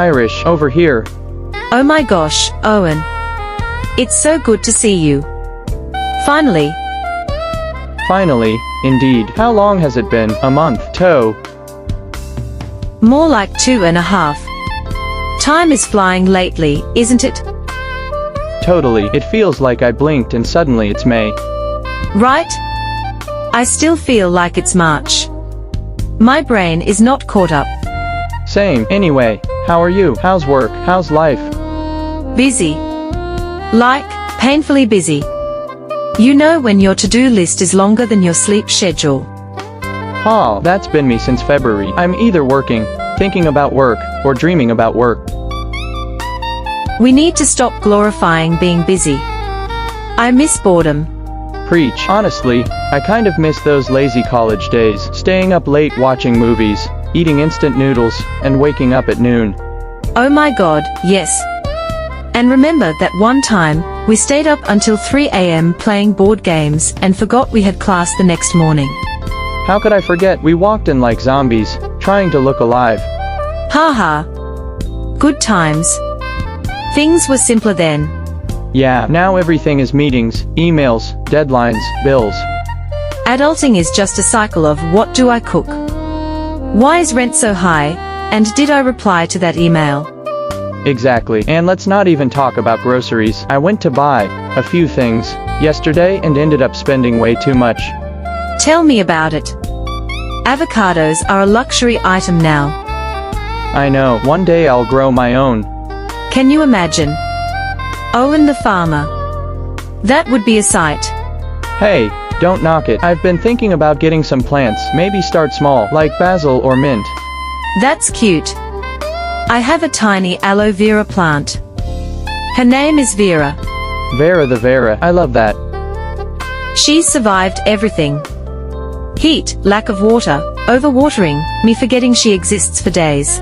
Irish, over here. Oh my gosh, Owen. It's so good to see you. Finally. Finally, indeed. How long has it been? A month, toe. More like 2.5. Time is flying lately, isn't it? Totally. It feels like I blinked and suddenly it's May. Right? I still feel like it's March. My brain is not caught up. Same. Anyway, how are you? How's work? How's life? Busy. Like, painfully busy. You know when your to-do list is longer than your sleep schedule. Ha, that's been me since February. I'm either working, thinking about work, or dreaming about work. We need to stop glorifying being busy. I miss boredom. Preach. Honestly, I kind of miss those lazy college days, staying up late watching movies, eating instant noodles, and waking up at noon. Oh my god, yes. And remember that one time, we stayed up until 3 a.m. playing board games and forgot we had class the next morning. How could I forget? We walked in like zombies, trying to look alive. Haha. Good times. Things were simpler then. Yeah, now everything is meetings, emails, deadlines, bills. Adulting is just a cycle of what do I cook? Why is rent so high? And did I reply to that email? Exactly. And let's not even talk about groceries. I went to buy a few things yesterday and ended up spending way too much. Tell me about it. Avocados are a luxury item now. I know, one day I'll grow my own. Can you imagine? Owen the farmer. That would be a sight. Hey, don't knock it. I've been thinking about getting some plants, maybe start small, like basil or mint. That's cute. I have a tiny aloe vera plant. Her name is Vera. Vera the Vera, I love that. She's survived everything. Heat, lack of water, overwatering, me forgetting she exists for days.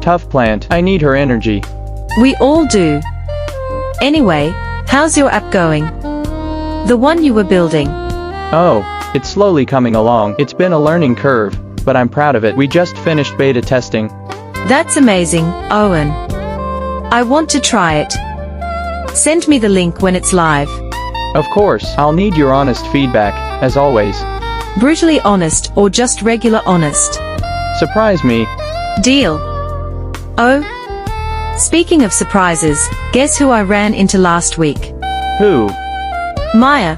Tough plant, I need her energy. We all do. Anyway, how's your app going? The one you were building. Oh, it's slowly coming along. It's been a learning curve, but I'm proud of it. We just finished beta testing. That's amazing, Owen. I want to try it. Send me the link when it's live. Of course, I'll need your honest feedback, as always. Brutally honest or just regular honest? Surprise me. Deal. Oh? Speaking of surprises, guess who I ran into last week? Who? Maya.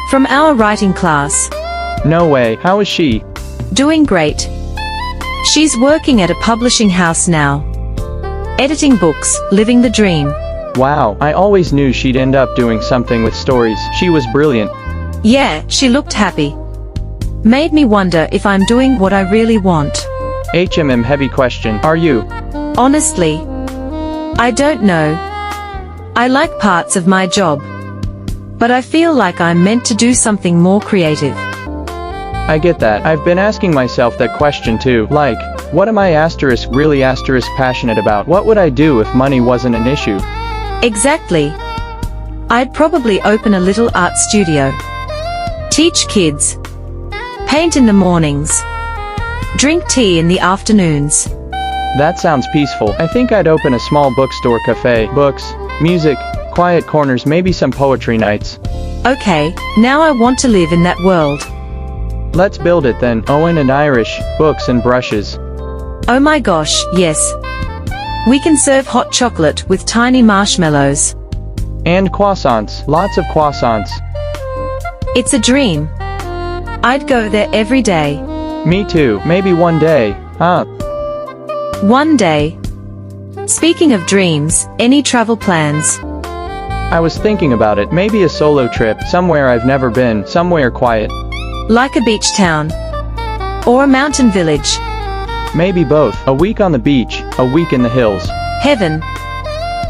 From our writing class. No way, how is she? Doing great. She's working at a publishing house now. Editing books, living the dream. Wow, I always knew she'd end up doing something with stories. She was brilliant. Yeah, she looked happy. Made me wonder if I'm doing what I really want. Heavy question, are you? Honestly, I don't know. I like parts of my job. But I feel like I'm meant to do something more creative. I get that. I've been asking myself that question too. Like, what am I really passionate about? What would I do if money wasn't an issue? Exactly. I'd probably open a little art studio. Teach kids. Paint in the mornings. Drink tea in the afternoons. That sounds peaceful. I think I'd open a small bookstore cafe. Books, music, quiet corners, maybe some poetry nights. Okay, now I want to live in that world. Let's build it then. Owen and Irish, books and brushes. Oh my gosh, yes. We can serve hot chocolate with tiny marshmallows. And croissants, lots of croissants. It's a dream. I'd go there every day. Me too, maybe one day, huh? One day. Speaking of dreams, any travel plans? I was thinking about it, maybe a solo trip, somewhere I've never been, somewhere quiet. Like a beach town. Or a mountain village. Maybe both, a week on the beach, a week in the hills. Heaven.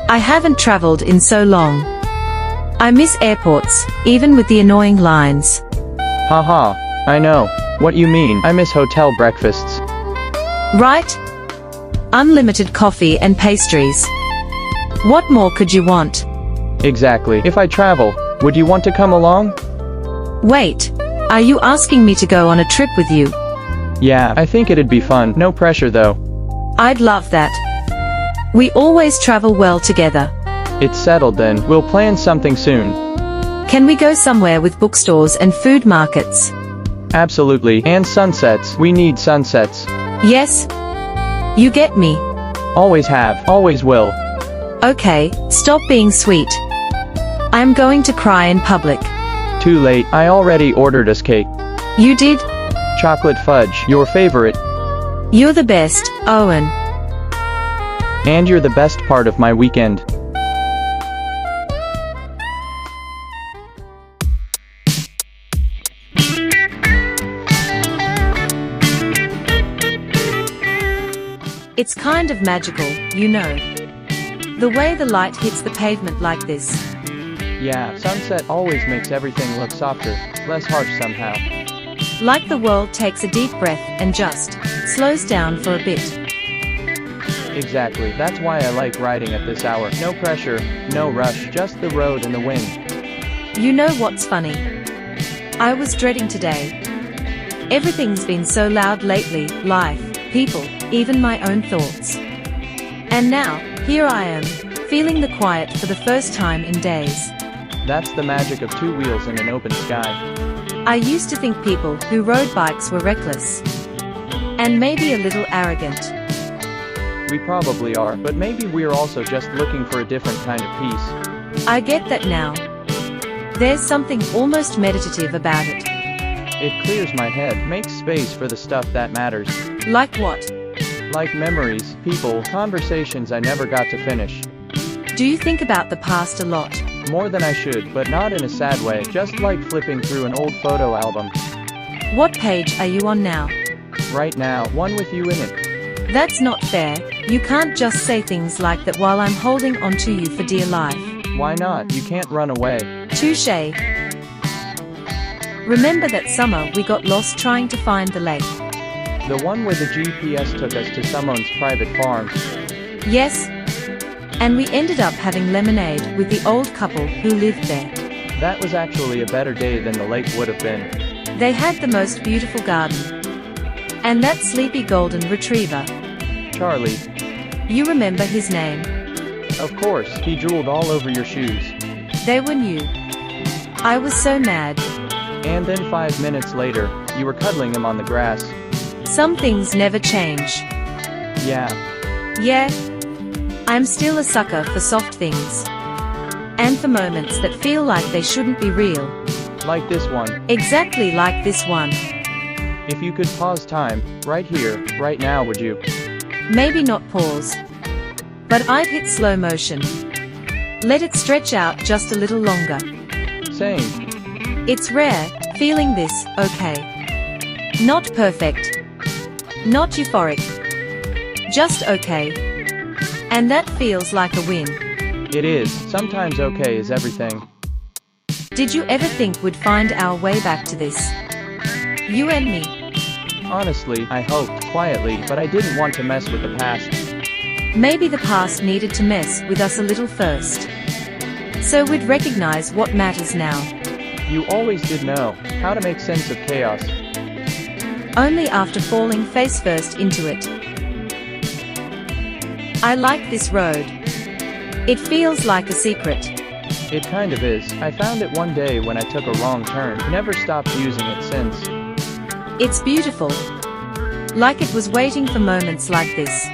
I haven't traveled in so long. I miss airports, even with the annoying lines. Haha, I know what you mean. I miss hotel breakfasts. Right? Unlimited coffee and pastries. What more could you want? Exactly. If I travel, would you want to come along? Wait, are you asking me to go on a trip with you? Yeah, I think it'd be fun. No pressure though. I'd love that. We always travel well together. It's settled then, we'll plan something soon. Can we go somewhere with bookstores and food markets? Absolutely, and sunsets, we need sunsets. Yes? You get me. Always have, always will. Okay, stop being sweet. I'm going to cry in public. Too late, I already ordered us cake. You did? Chocolate fudge, your favorite. You're the best, Owen. And you're the best part of my weekend. It's kind of magical, you know. The way the light hits the pavement like this. Yeah, sunset always makes everything look softer, less harsh somehow. Like the world takes a deep breath and just slows down for a bit. Exactly, that's why I like riding at this hour. No pressure, no rush, just the road and the wind. You know what's funny? I was dreading today. Everything's been so loud lately, life, people, even my own thoughts. And now, here I am, feeling the quiet for the first time in days. That's the magic of two wheels in an open sky. I used to think people who rode bikes were reckless. And maybe a little arrogant. We probably are, but maybe we're also just looking for a different kind of peace. I get that now. There's something almost meditative about it. It clears my head, makes space for the stuff that matters. Like what? Like memories, people, conversations I never got to finish. Do you think about the past a lot? More than I should, but not in a sad way, just like flipping through an old photo album. What page are you on now? Right now, one with you in it. That's not fair. You can't just say things like that while I'm holding on to you for dear life. Why not? You can't run away. Touché. Remember that summer we got lost trying to find the lake? The one where the GPS took us to someone's private farm. Yes. And we ended up having lemonade with the old couple who lived there. That was actually a better day than the lake would have been. They had the most beautiful garden. And that sleepy golden retriever. Charlie. You remember his name? Of course, he drooled all over your shoes. They were new. I was so mad. And then 5 minutes later, you were cuddling him on the grass. Some things never change. Yeah. Yeah. I'm still a sucker for soft things. And for moments that feel like they shouldn't be real. Like this one. Exactly like this one. If you could pause time, right here, right now, would you? Maybe not pause. But I'd hit slow motion. Let it stretch out just a little longer. Same. It's rare, feeling this, okay. Not perfect. Not euphoric. Just okay. And that feels like a win. It is. Sometimes okay is everything. Did you ever think we'd find our way back to this? You and me. Honestly, I hoped, quietly, but I didn't want to mess with the past. Maybe the past needed to mess with us a little first. So we'd recognize what matters now. You always did know how to make sense of chaos. Only after falling face first into it. I like this road. It feels like a secret. It kind of is. I found it one day when I took a wrong turn, never stopped using it since. It's beautiful. Like it was waiting for moments like this.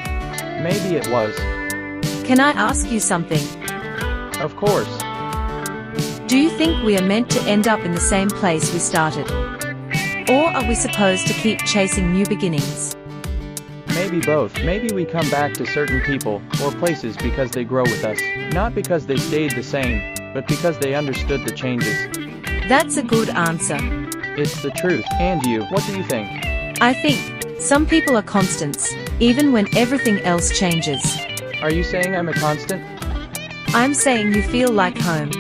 Maybe it was. Can I ask you something? Of course. Do you think we are meant to end up in the same place we started? Or are we supposed to keep chasing new beginnings? Maybe both. Maybe we come back to certain people or places because they grow with us. Not because they stayed the same, but because they understood the changes. That's a good answer. It's the truth. And you, what do you think? I think some people are constants, even when everything else changes. Are you saying I'm a constant? I'm saying you feel like home.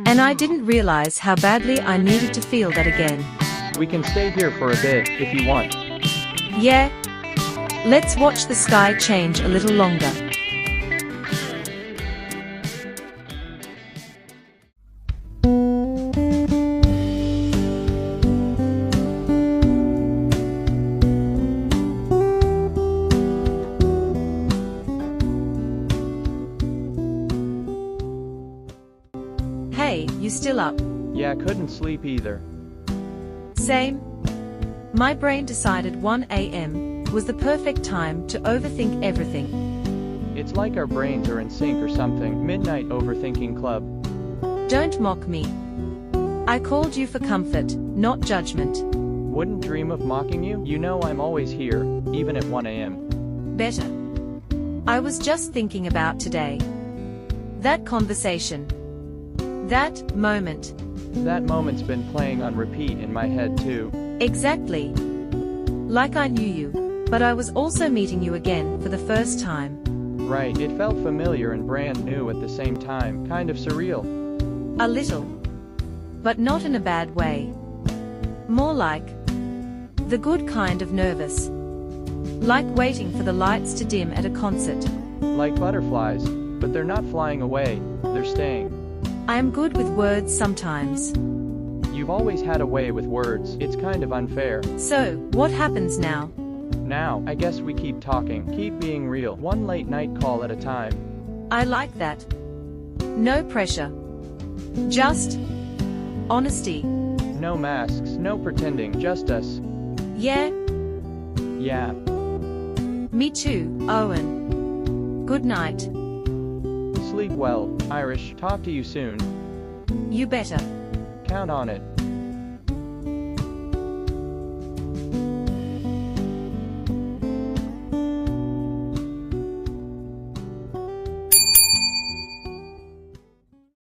And I didn't realize how badly I needed to feel that again. We can stay here for a bit, if you want. Yeah. Let's watch the sky change a little longer. Hey, you still up? Yeah, couldn't sleep either. Same. My brain decided 1 a.m. was the perfect time to overthink everything. It's like our brains are in sync or something. Midnight overthinking club. Don't mock me. I called you for comfort, not judgment. Wouldn't dream of mocking you. You know I'm always here, even at 1 a.m. Better. I was just thinking about today. That conversation. That moment. That moment's been playing on repeat in my head too. Exactly. Like I knew you, but I was also meeting you again for the first time. Right, it felt familiar and brand new at the same time, kind of surreal. A little. But not in a bad way. More like the good kind of nervous. Like waiting for the lights to dim at a concert. Like butterflies, but they're not flying away, they're staying. I am good with words sometimes. You've always had a way with words, it's kind of unfair. So, what happens now? Now, I guess we keep talking, keep being real, one late night call at a time. I like that. No pressure. Just honesty. No masks, no pretending, just us. Yeah? Yeah. Me too, Owen. Good night. Sleep well, Irish, talk to you soon. You better. Count on it.